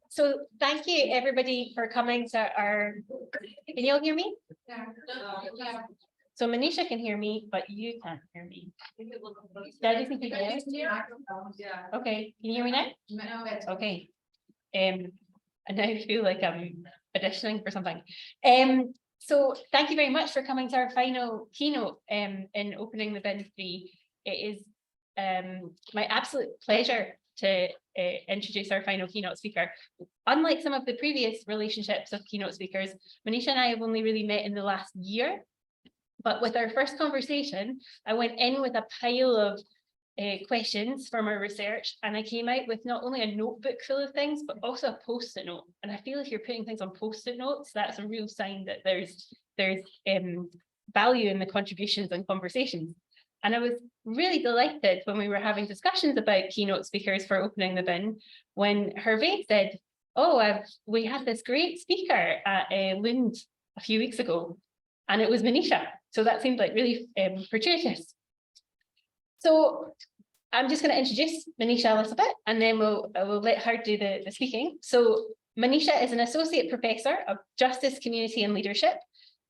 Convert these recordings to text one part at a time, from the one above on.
So thank you everybody for coming to our, can you all hear me? Yeah. So Manisha can hear me, but you can't hear me. That isn't good. Yeah. Okay, can you hear me now? Okay. And now I feel like I'm auditioning for something. So thank you very much for coming to our final keynote in opening the bin 3. It is my absolute pleasure to introduce our final keynote speaker. Unlike some of the previous relationships of keynote speakers, Manisha and I have only really met in the last year. But with our first conversation, I went in with a pile of questions from our research, and I came out with not only a notebook full of things, but also a post-it note. And I feel if you're putting things on post-it notes, that's a real sign that there's value in the contributions and conversations. And I was really delighted when we were having discussions about keynote speakers for opening the bin, when Hervé said, oh, we had this great speaker at Lund a few weeks ago, and it was Manisha. So that seemed like really fortuitous. So I'm just going to introduce Manisha a little bit, and then we'll let her do the speaking. So Manisha is an associate professor of justice, community and leadership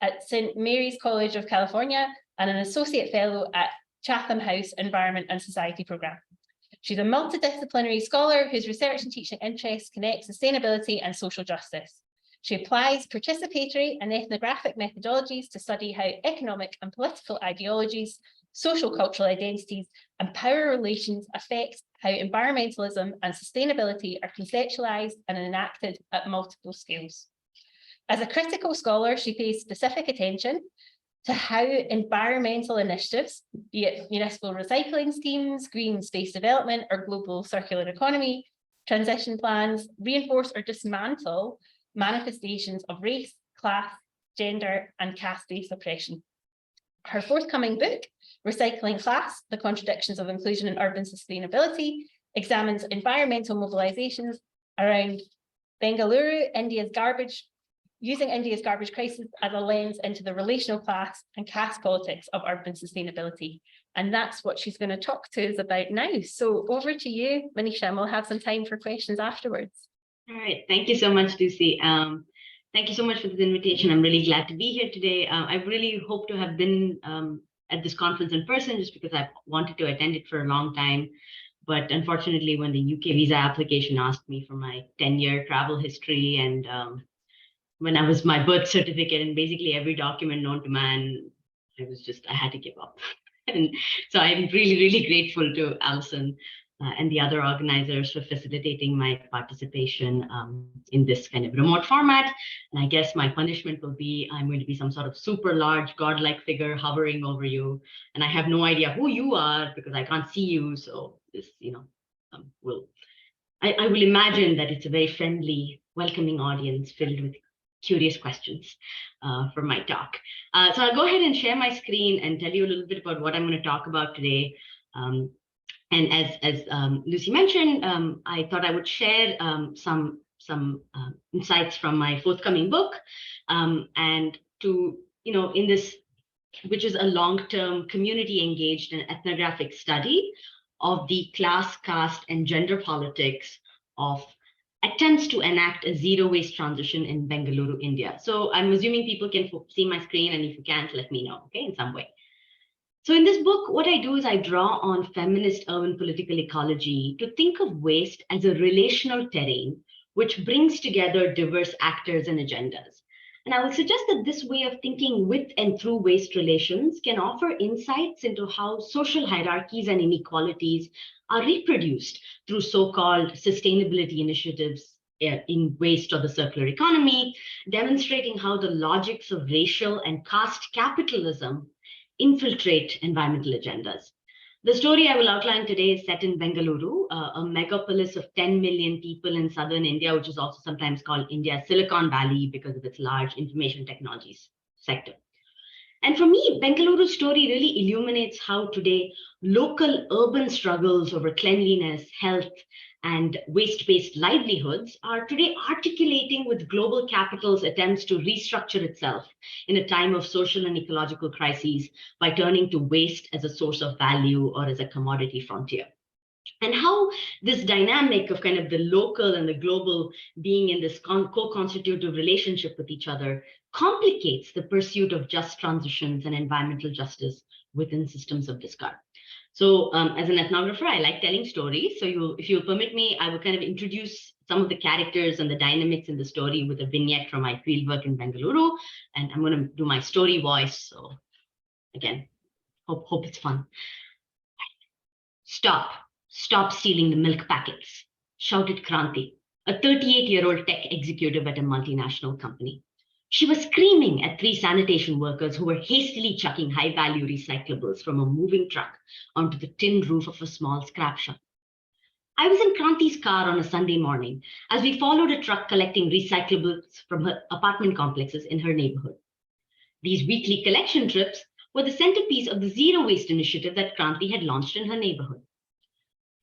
at St. Mary's College of California and an associate fellow at Chatham House Environment and Society Programme. She's a multidisciplinary scholar whose research and teaching interests connect sustainability and social justice. She applies participatory and ethnographic methodologies to study how economic and political ideologies, social cultural identities, and power relations affect how environmentalism and sustainability are conceptualized and enacted at multiple scales. As a critical scholar, she pays specific attention to how environmental initiatives, be it municipal recycling schemes, green space development, or global circular economy, transition plans, reinforce or dismantle manifestations of race, class, gender, and caste-based oppression. Her forthcoming book, Recycling Class, The Contradictions of Inclusion in Urban Sustainability, examines environmental mobilizations around Bengaluru, using India's garbage crisis as a lens into the relational class and caste politics of urban sustainability. And that's what she's going to talk to us about now. So over to you, Manisha, and we'll have some time for questions afterwards. All right, thank you so much, Lucy. Thank you so much for this invitation. I'm really glad to be here today. I really hope to have been at this conference in person, just because I've wanted to attend it for a long time. But unfortunately, when the UK visa application asked me for my 10-year travel history, and when I was my birth certificate and basically every document known to man, I had to give up. And so I'm really, really grateful to Alison and the other organizers for facilitating my participation in this kind of remote format. And I guess my punishment will be, I'm going to be some sort of super large godlike figure hovering over you. And I have no idea who you are because I can't see you. So this, I will imagine that it's a very friendly, welcoming audience filled with curious questions for my talk. So I'll go ahead and share my screen and tell you a little bit about what I'm going to talk about today. And as Lucy mentioned, I thought I would share some insights from my forthcoming book, and to, in this, which is a long-term community engaged and ethnographic study of the class, caste, and gender politics of attempts to enact a zero waste transition in Bengaluru, India. So I'm assuming people can see my screen, and if you can't, let me know, okay, in some way. So in this book, what I do is I draw on feminist urban political ecology to think of waste as a relational terrain, which brings together diverse actors and agendas. And I would suggest that this way of thinking with and through waste relations can offer insights into how social hierarchies and inequalities are reproduced through so-called sustainability initiatives in waste or the circular economy, demonstrating how the logics of racial and caste capitalism infiltrate environmental agendas. The story I will outline today is set in Bengaluru, a megapolis of 10 million people in southern India, which is also sometimes called India's Silicon Valley because of its large information technologies sector. And for me, Bengaluru's story really illuminates how today local urban struggles over cleanliness, health, and waste-based livelihoods are today articulating with global capital's attempts to restructure itself in a time of social and ecological crises by turning to waste as a source of value or as a commodity frontier. and how this dynamic of kind of the local and the global being in this co-constitutive relationship with each other complicates the pursuit of just transitions and environmental justice within systems of discard. So as an ethnographer, I like telling stories. So if you'll permit me, I will kind of introduce some of the characters and the dynamics in the story with a vignette from my fieldwork in Bengaluru. And I'm going to do my story voice. So again, hope it's fun. Stop stealing the milk packets, shouted Kranti, a 38-year-old tech executive at a multinational company. She was screaming at 3 sanitation workers who were hastily chucking high-value recyclables from a moving truck onto the tin roof of a small scrap shop. I was in Kranti's car on a Sunday morning as we followed a truck collecting recyclables from her apartment complexes in her neighborhood. These weekly collection trips were the centerpiece of the zero waste initiative that Kranti had launched in her neighborhood.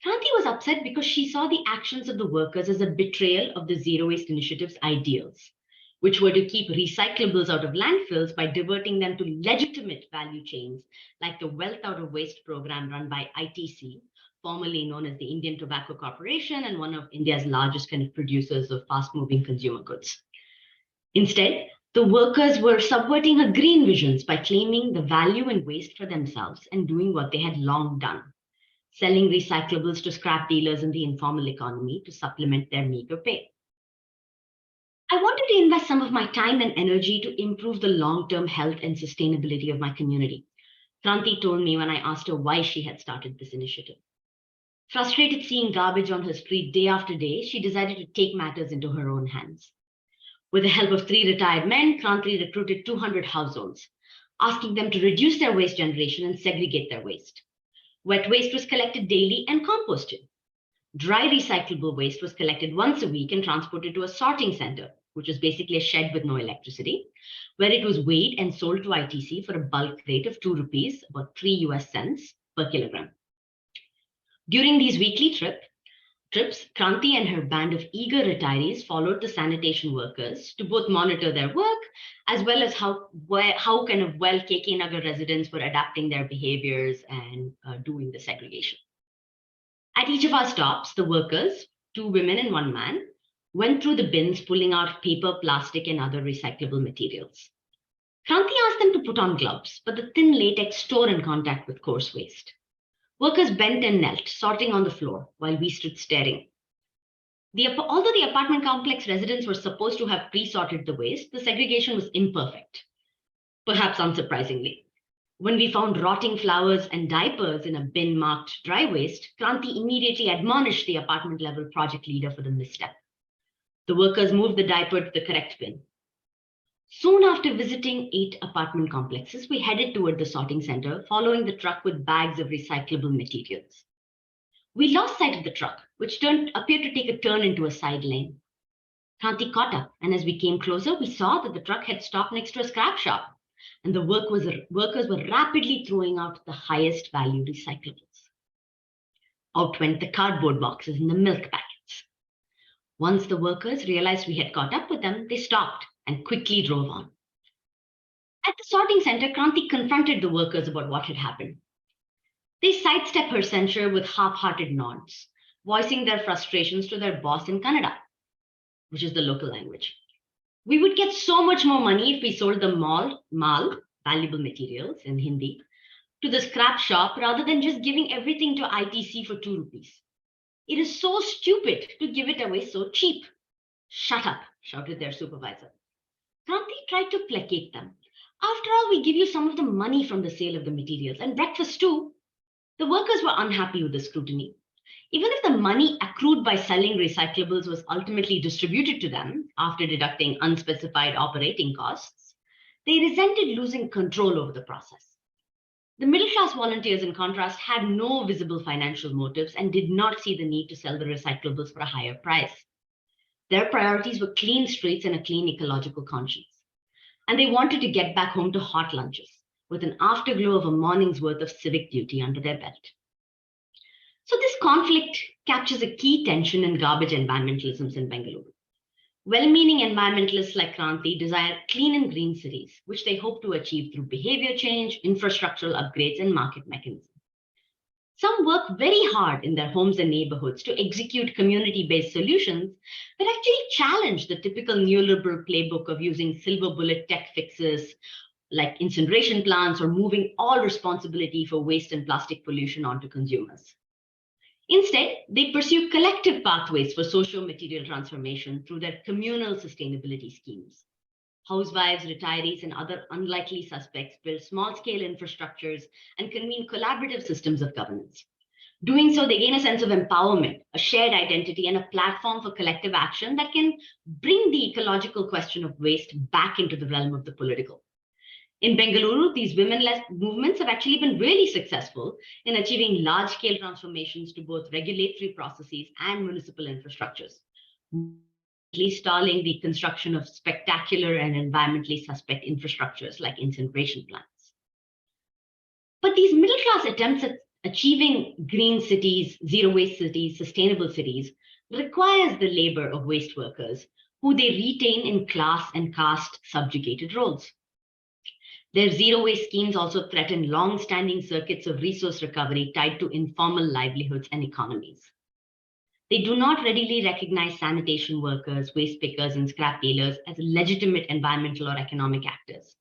Kranti was upset because she saw the actions of the workers as a betrayal of the zero waste initiative's ideals, which were to keep recyclables out of landfills by diverting them to legitimate value chains like the Wealth Out of Waste program run by ITC, formerly known as the Indian Tobacco Corporation and one of India's largest kind of producers of fast-moving consumer goods. Instead, the workers were subverting her green visions by claiming the value in waste for themselves and doing what they had long done, selling recyclables to scrap dealers in the informal economy to supplement their meager pay. I wanted to invest some of my time and energy to improve the long-term health and sustainability of my community, Kranti told me when I asked her why she had started this initiative. Frustrated seeing garbage on her street day after day, she decided to take matters into her own hands. With the help of 3 retired men, Kranti recruited 200 households, asking them to reduce their waste generation and segregate their waste. Wet waste was collected daily and composted. Dry recyclable waste was collected once a week and transported to a sorting center, which was basically a shed with no electricity, where it was weighed and sold to ITC for a bulk rate of 2 rupees, about 3 US cents per kilogram. During these weekly trips, Kranti and her band of eager retirees followed the sanitation workers to both monitor their work, as well as how kind of well KK Nagar residents were adapting their behaviors and doing the segregation. At each of our stops, the workers, 2 women and 1 man, went through the bins, pulling out paper, plastic, and other recyclable materials. Kranti asked them to put on gloves, but the thin latex tore in contact with coarse waste. Workers bent and knelt, sorting on the floor, while we stood staring. Although the apartment complex residents were supposed to have pre-sorted the waste, the segregation was imperfect, perhaps unsurprisingly. When we found rotting flowers and diapers in a bin marked dry waste, Kranti immediately admonished the apartment level project leader for the misstep. The workers moved the diaper to the correct bin. Soon after visiting 8 apartment complexes, we headed toward the sorting center, following the truck with bags of recyclable materials. We lost sight of the truck, which appeared to take a turn into a side lane. Kranti caught up, and as we came closer, we saw that the truck had stopped next to a scrap shop, and the workers were rapidly throwing out the highest value recyclables. Out went the cardboard boxes and the milk packets. Once the workers realized we had caught up with them, they stopped and quickly drove on. At the sorting center, Kranti confronted the workers about what had happened. They sidestepped her censure with half-hearted nods, voicing their frustrations to their boss in Kannada, which is the local language. We would get so much more money if we sold the mal, valuable materials in Hindi, to the scrap shop rather than just giving everything to ITC for 2 rupees. It is so stupid to give it away so cheap. Shut up, shouted their supervisor. Kranti tried to placate them. After all, we give you some of the money from the sale of the materials and breakfast too. The workers were unhappy with the scrutiny. Even if the money accrued by selling recyclables was ultimately distributed to them after deducting unspecified operating costs, they resented losing control over the process. The middle-class volunteers, in contrast, had no visible financial motives and did not see the need to sell the recyclables for a higher price. Their priorities were clean streets and a clean ecological conscience. And they wanted to get back home to hot lunches with an afterglow of a morning's worth of civic duty under their belt. So this conflict captures a key tension in garbage environmentalisms in Bengaluru. Well-meaning environmentalists like Kranti desire clean and green cities, which they hope to achieve through behavior change, infrastructural upgrades, and market mechanisms. Some work very hard in their homes and neighborhoods to execute community-based solutions that actually challenge the typical neoliberal playbook of using silver bullet tech fixes like incineration plants or moving all responsibility for waste and plastic pollution onto consumers. Instead, they pursue collective pathways for socio-material transformation through their communal sustainability schemes. Housewives, retirees, and other unlikely suspects build small-scale infrastructures and convene collaborative systems of governance. Doing so, they gain a sense of empowerment, a shared identity, and a platform for collective action that can bring the ecological question of waste back into the realm of the political. In Bengaluru, these women-led movements have actually been really successful in achieving large-scale transformations to both regulatory processes and municipal infrastructures, stalling the construction of spectacular and environmentally suspect infrastructures like incineration plants. But these middle-class attempts at achieving green cities, zero-waste cities, sustainable cities requires the labor of waste workers who they retain in class and caste subjugated roles. Their zero-waste schemes also threaten long-standing circuits of resource recovery tied to informal livelihoods and economies. They do not readily recognize sanitation workers, waste pickers, and scrap dealers as legitimate environmental or economic actors,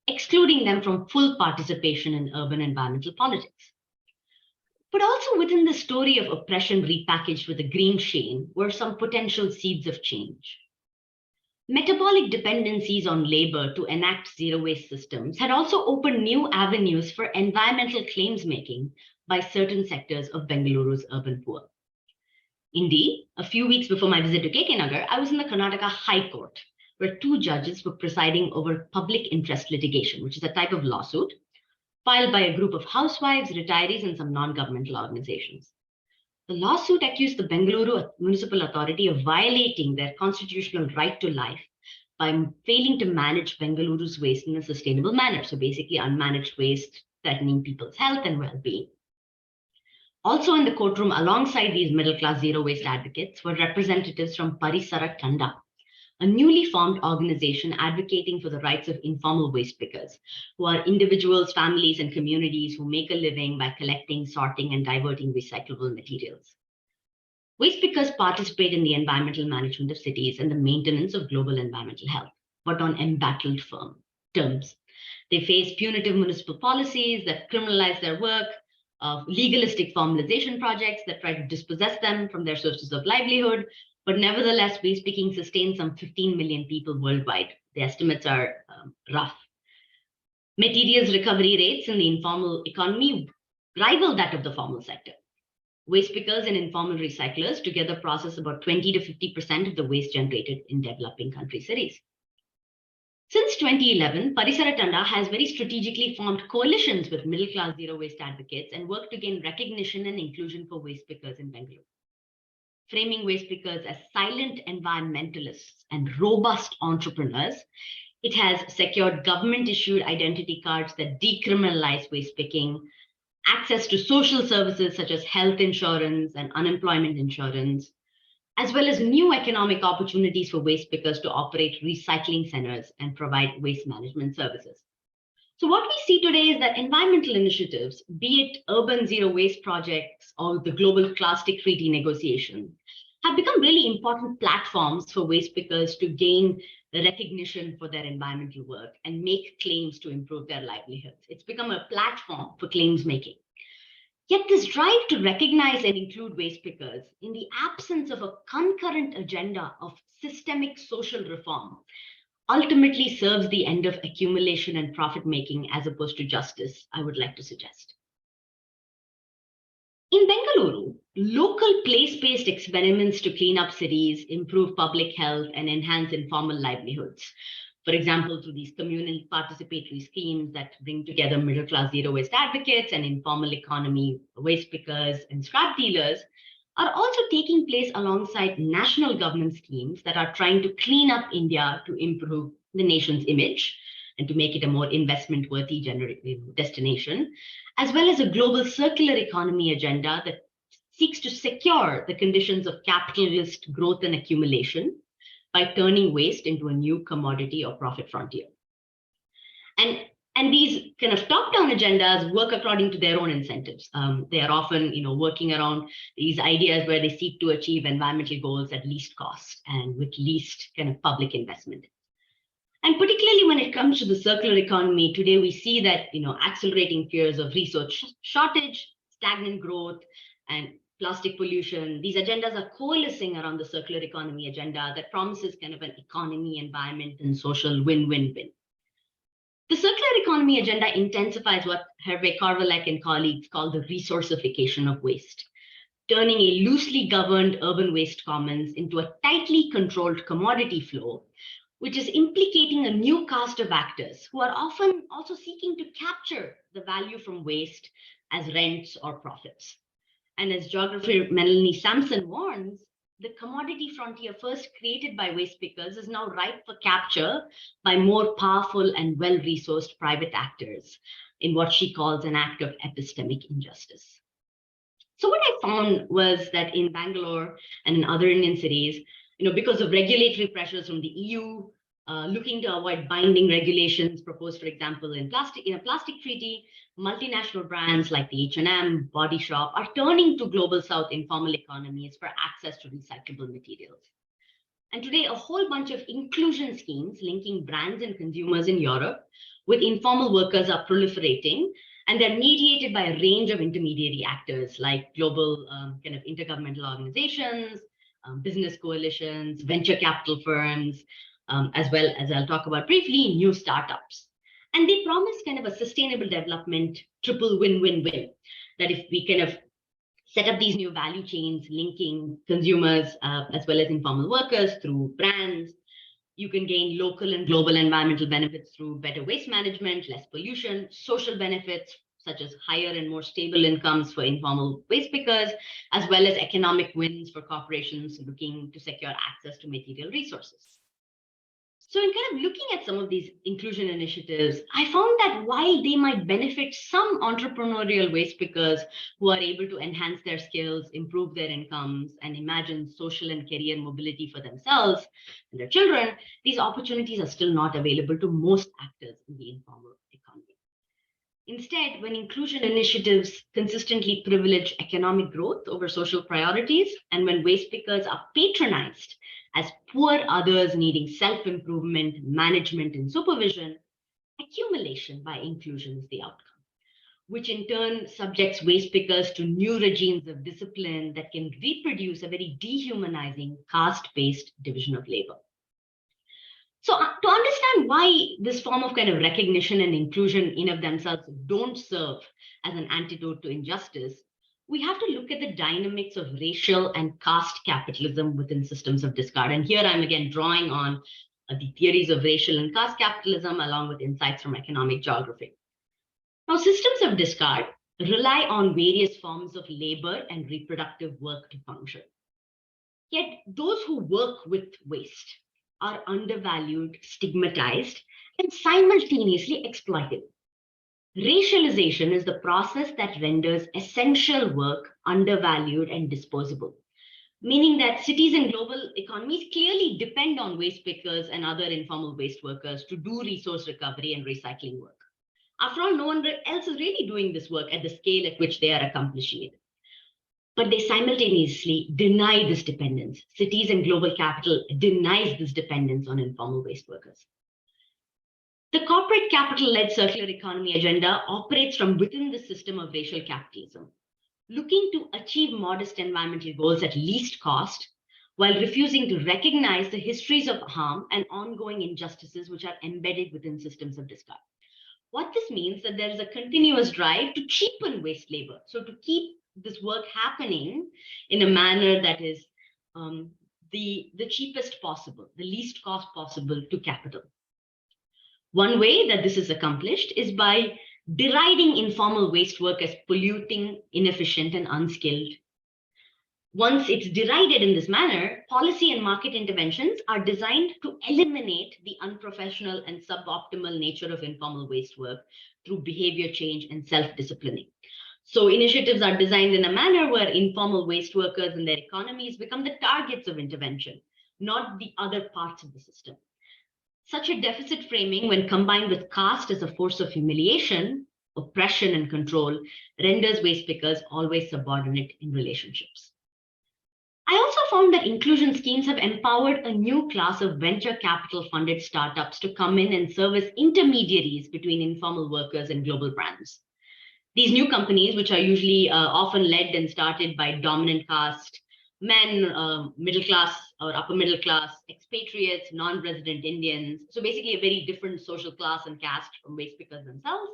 excluding them from full participation in urban environmental politics. But also within the story of oppression repackaged with a green sheen were some potential seeds of change. Metabolic dependencies on labor to enact zero-waste systems had also opened new avenues for environmental claims making by certain sectors of Bengaluru's urban poor. Indeed, a few weeks before my visit to KK Nagar, I was in the Karnataka High Court, where two judges were presiding over public interest litigation, which is a type of lawsuit filed by a group of housewives, retirees, and some non-governmental organizations. The lawsuit accused the Bengaluru Municipal Authority of violating their constitutional right to life by failing to manage Bengaluru's waste in a sustainable manner. So basically unmanaged waste threatening people's health and well-being. Also in the courtroom alongside these middle-class zero-waste advocates were representatives from Parisara Tanda, a newly formed organization advocating for the rights of informal waste pickers, who are individuals, families, and communities who make a living by collecting, sorting, and diverting recyclable materials. Waste pickers participate in the environmental management of cities and the maintenance of global environmental health, but on embattled terms. They face punitive municipal policies that criminalize their work, legalistic formalization projects that try to dispossess them from their sources of livelihood, but nevertheless, waste picking sustains some 15 million people worldwide. The estimates are rough. Materials recovery rates in the informal economy rival that of the formal sector. Waste pickers and informal recyclers together process about 20 to 50% of the waste generated in developing country cities. Since 2011, Parisara Tanda has very strategically formed coalitions with middle-class zero-waste advocates and worked to gain recognition and inclusion for waste pickers in Bengaluru. Framing waste pickers as silent environmentalists and robust entrepreneurs, it has secured government-issued identity cards that decriminalize waste picking, access to social services such as health insurance and unemployment insurance, as well as new economic opportunities for waste pickers to operate recycling centers and provide waste management services. So what we see today is that environmental initiatives, be it urban zero waste projects or the global plastic treaty negotiation, have become really important platforms for waste pickers to gain recognition for their environmental work and make claims to improve their livelihoods. It's become a platform for claims making. Yet this drive to recognize and include waste pickers in the absence of a concurrent agenda of systemic social reform ultimately serves the end of accumulation and profit making as opposed to justice, I would like to suggest. In Bengaluru, local place-based experiments to clean up cities, improve public health, and enhance informal livelihoods, for example, through these communal participatory schemes that bring together middle-class zero-waste advocates and informal economy waste pickers and scrap dealers, are also taking place alongside national government schemes that are trying to clean up India to improve the nation's image and to make it a more investment-worthy destination, as well as a global circular economy agenda that seeks to secure the conditions of capitalist growth and accumulation by turning waste into a new commodity or profit frontier. And And these kind of top-down agendas work according to their own incentives. They are often, working around these ideas where they seek to achieve environmental goals at least cost and with least kind of public investment. And particularly when it comes to the circular economy, today we see that, accelerating fears of resource shortage, stagnant growth, and plastic pollution, these agendas are coalescing around the circular economy agenda that promises kind of an economy, environment, and social win-win-win. The circular economy agenda intensifies what Hervé Corvalec and colleagues call the resourcification of waste, turning a loosely governed urban waste commons into a tightly controlled commodity flow, which is implicating a new cast of actors who are often also seeking to capture the value from waste as rents or profits. And as geographer Melanie Sampson warns, the commodity frontier first created by waste pickers is now ripe for capture by more powerful and well-resourced private actors in what she calls an act of epistemic injustice. So what I found was that in Bangalore and in other Indian cities, because of regulatory pressures from the EU, looking to avoid binding regulations proposed, for example, in a plastic treaty, multinational brands like the H&M, Body Shop are turning to Global South informal economies for access to recyclable materials. And today, a whole bunch of inclusion schemes linking brands and consumers in Europe with informal workers are proliferating, and they're mediated by a range of intermediary actors like global kind of intergovernmental organizations, business coalitions, venture capital firms, as well as I'll talk about briefly, new startups. And they promise kind of a sustainable development, triple win-win-win, that if we kind of set up these new value chains linking consumers as well as informal workers through brands, you can gain local and global environmental benefits through better waste management, less pollution, social benefits such as higher and more stable incomes for informal waste pickers, as well as economic wins for corporations looking to secure access to material resources. So in kind of looking at some of these inclusion initiatives, I found that while they might benefit some entrepreneurial waste pickers who are able to enhance their skills, improve their incomes, and imagine social and career mobility for themselves and their children, these opportunities are still not available to most actors in the informal economy. Instead, when inclusion initiatives consistently privilege economic growth over social priorities, and when waste pickers are patronized as poor others needing self-improvement, management, and supervision, accumulation by inclusion is the outcome, which in turn subjects waste pickers to new regimes of discipline that can reproduce a very dehumanizing caste-based division of labor. So to understand why this form of kind of recognition and inclusion in of themselves don't serve as an antidote to injustice, we have to look at the dynamics of racial and caste capitalism within systems of discard. And here I'm again drawing on the theories of racial and caste capitalism along with insights from economic geography. Now, systems of discard rely on various forms of labor and reproductive work to function. Yet those who work with waste are undervalued, stigmatized, and simultaneously exploited. Racialization is the process that renders essential work undervalued and disposable, meaning that cities and global economies clearly depend on waste pickers and other informal waste workers to do resource recovery and recycling work. After all, no one else is really doing this work at the scale at which they are accomplishing it. But they simultaneously deny this dependence. Cities and global capital denies this dependence on informal waste workers. The corporate capital-led circular economy agenda operates from within the system of racial capitalism, looking to achieve modest environmental goals at least cost, while refusing to recognize the histories of harm and ongoing injustices which are embedded within systems of discard. What this means that there is a continuous drive to cheapen waste labor, so to keep this work happening in a manner that is the cheapest possible, the least cost possible to capital. One way that this is accomplished is by deriding informal waste work as polluting, inefficient, and unskilled. Once it's derided in this manner, policy and market interventions are designed to eliminate the unprofessional and suboptimal nature of informal waste work through behavior change and self-disciplining. So initiatives are designed in a manner where informal waste workers and their economies become the targets of intervention, not the other parts of the system. Such a deficit framing, when combined with caste as a force of humiliation, oppression, and control, renders waste pickers always subordinate in relationships. I also found that inclusion schemes have empowered a new class of venture capital funded startups to come in and serve as intermediaries between informal workers and global brands. These new companies, which are usually often led and started by dominant caste men, middle class or upper middle class, expatriates, non-resident Indians, so basically a very different social class and caste from waste pickers themselves,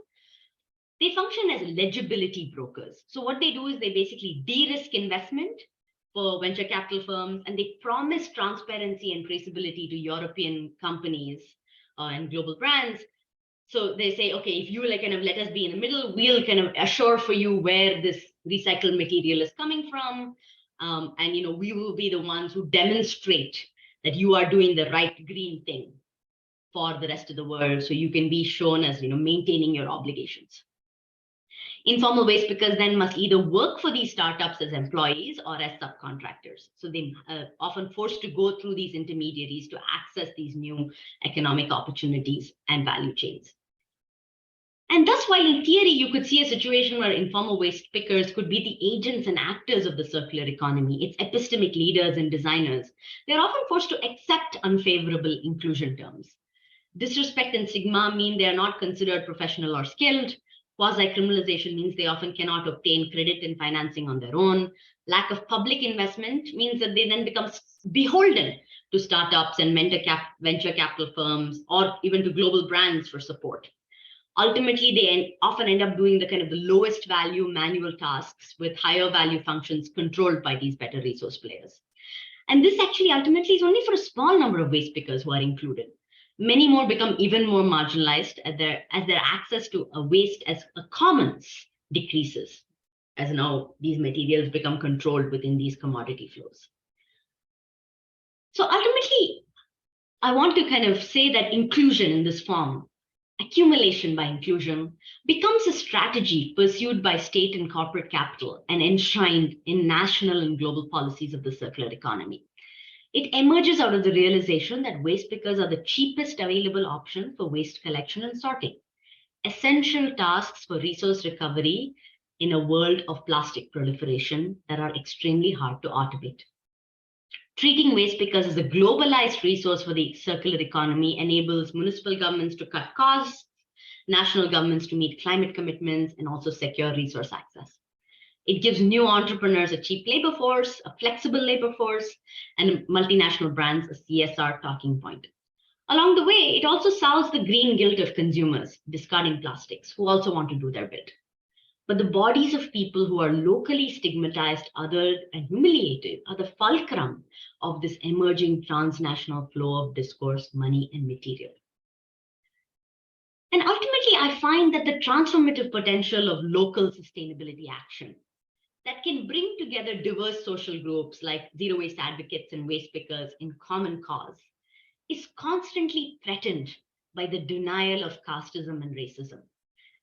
they function as legibility brokers. So what they do is they basically de-risk investment for venture capital firms, and they promise transparency and traceability to European companies and global brands. So they say, okay, if you like kind of let us be in the middle, we'll kind of assure for you where this recycled material is coming from. And we will be the ones who demonstrate that you are doing the right green thing for the rest of the world. So you can be shown as maintaining your obligations. Informal waste pickers then must either work for these startups as employees or as subcontractors. So they are often forced to go through these intermediaries to access these new economic opportunities and value chains. And thus, while in theory, you could see a situation where informal waste pickers could be the agents and actors of the circular economy, its epistemic leaders and designers, they're often forced to accept unfavorable inclusion terms. Disrespect and stigma mean they are not considered professional or skilled. Quasi-criminalization means they often cannot obtain credit and financing on their own. Lack of public investment means that they then become beholden to startups and venture capital firms, or even to global brands for support. Ultimately, they often end up doing the kind of the lowest value manual tasks with higher value functions controlled by these better resource players. And this actually ultimately is only for a small number of waste pickers who are included. Many more become even more marginalized as their access to a waste as a commons decreases, as now these materials become controlled within these commodity flows. So ultimately, I want to kind of say that inclusion in this form, accumulation by inclusion, becomes a strategy pursued by state and corporate capital and enshrined in national and global policies of the circular economy. It emerges out of the realization that waste pickers are the cheapest available option for waste collection and sorting, essential tasks for resource recovery in a world of plastic proliferation that are extremely hard to automate. Treating waste pickers as a globalized resource for the circular economy enables municipal governments to cut costs, national governments to meet climate commitments, and also secure resource access. It gives new entrepreneurs a cheap labor force, a flexible labor force, and multinational brands a CSR talking point. Along the way, it also solves the green guilt of consumers discarding plastics who also want to do their bit. But the bodies of people who are locally stigmatized, othered, and humiliated are the fulcrum of this emerging transnational flow of discourse, money, and material. And ultimately, I find that the transformative potential of local sustainability action that can bring together diverse social groups like zero waste advocates and waste pickers in common cause is constantly threatened by the denial of casteism and racism,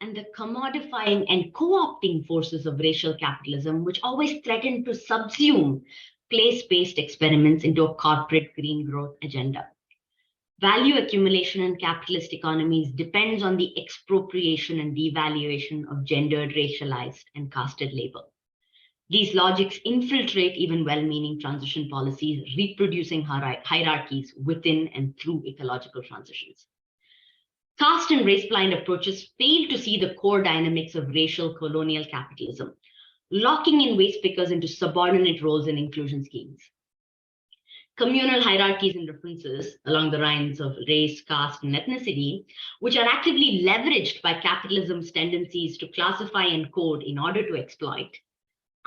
and the commodifying and co-opting forces of racial capitalism, which always threaten to subsume place-based experiments into a corporate green growth agenda. Value accumulation in capitalist economies depends on the expropriation and devaluation of gendered, racialized, and casted labor. These logics infiltrate even well-meaning transition policies, reproducing hierarchies within and through ecological transitions. Caste and race-blind approaches fail to see the core dynamics of racial colonial capitalism, locking in waste pickers into subordinate roles in inclusion schemes. Communal hierarchies and differences along the lines of race, caste, and ethnicity, which are actively leveraged by capitalism's tendencies to classify and code in order to exploit,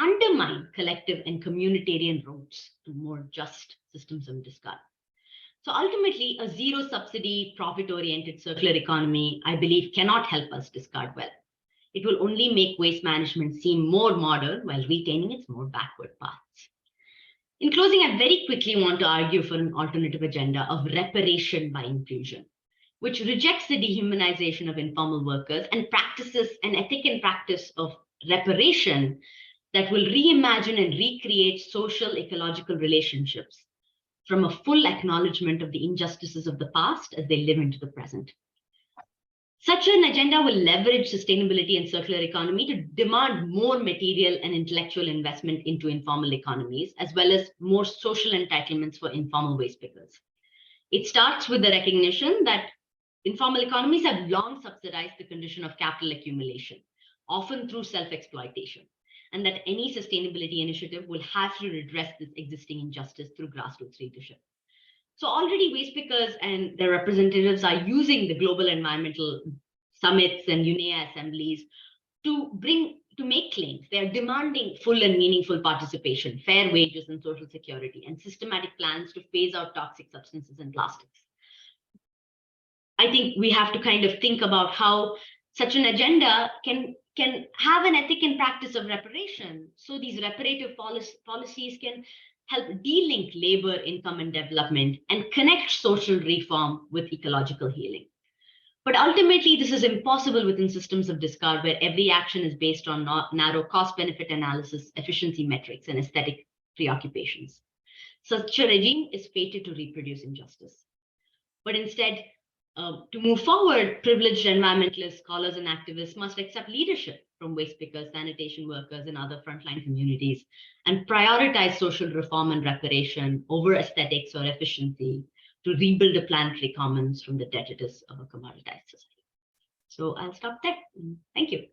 undermine collective and communitarian routes to more just systems of discard. So ultimately, a zero subsidy, profit-oriented circular economy, I believe, cannot help us discard well. It will only make waste management seem more modern while retaining its more backward paths. In closing, I very quickly want to argue for an alternative agenda of reparation by inclusion, which rejects the dehumanization of informal workers and practices an ethic and practice of reparation that will reimagine and recreate social ecological relationships from a full acknowledgement of the injustices of the past as they live into the present. Such an agenda will leverage sustainability and circular economy to demand more material and intellectual investment into informal economies, as well as more social entitlements for informal waste pickers. It starts with the recognition that informal economies have long subsidized the condition of capital accumulation, often through self-exploitation, and that any sustainability initiative will have to redress this existing injustice through grassroots leadership. So already waste pickers and their representatives are using the global environmental summits and UNEA assemblies to make claims. They are demanding full and meaningful participation, fair wages and social security, and systematic plans to phase out toxic substances and plastics. I think we have to kind of think about how such an agenda can have an ethic and practice of reparation. So these reparative policies can help de-link labor, income, and development, and connect social reform with ecological healing. But ultimately, this is impossible within systems of discard where every action is based on narrow cost-benefit analysis, efficiency metrics, and aesthetic preoccupations. Such a regime is fated to reproduce injustice. But instead, to move forward, privileged environmentalists, scholars, and activists must accept leadership from waste pickers, sanitation workers, and other frontline communities, and prioritize social reform and reparation over aesthetics or efficiency to rebuild the planetary commons from the detritus of a commoditized society. So I'll stop there. Thank you.